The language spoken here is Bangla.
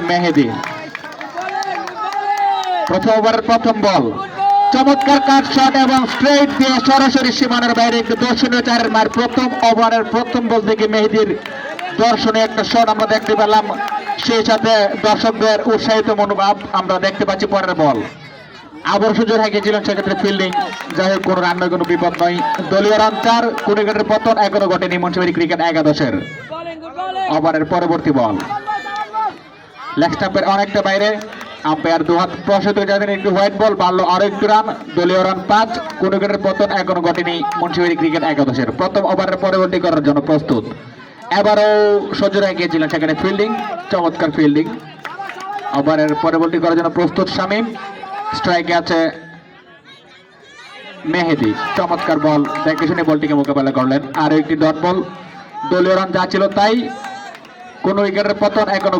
মেহেদী। প্রথম ওভারের প্রথম বল, চমৎকার কাট শট এবং স্ট্রেট দিয়ে সরাসরি সীমানার বাইরে একটি দর্শনীয় চারের মার। প্রথম ওভারের প্রথম বল থেকে মেহেদীর দর্শনীয় একটা শট আমরা দেখতে পেলাম, সেই সাথে দর্শকদের উৎসাহিত মনোভাব আমরা দেখতে পাচ্ছি। পরের বল আবার সুযোগ হারিয়েছিলেন, সেক্ষেত্রে ফিল্ডিং, যাই হোক কোনো রান নয়, কোনো বিপদ নয়। দলীয় রান 4, কোন উইকেটের পতন এখনো ঘটেনি মুন্সিগঞ্জ ক্রিকেট একাদশের। ওভারের পরবর্তী বল লেগ স্টাম্পের অনেকটা বাইরে, আম্পায়ার দুহাত প্রসারিত যাবেন, একটু হোয়াইট বল, বাড়লো আরো একটু রান। দলীয় রান 5, কোন উইকেটের পতন এখনো ঘটেনি মুন্সিগঞ্জ ক্রিকেট একাদশের। প্রথম ওভারের পরবর্তী করার জন্য প্রস্তুত। এবারও সহ্য রেখেছিলেন, সেখানে ফিল্ডিং, চমৎকার ফিল্ডিং। ওভারের পরবর্তী করার জন্য প্রস্তুত শামীম, স্ট্রাইকে আছে মেহেদী। চমৎকার বল, দেখে শুনে বলটিকে মোকাবেলা করলেন। আরো একটি ডট বল, দলীয় রান যা ছিল তাই, কোন উইকেটের পতন এখনো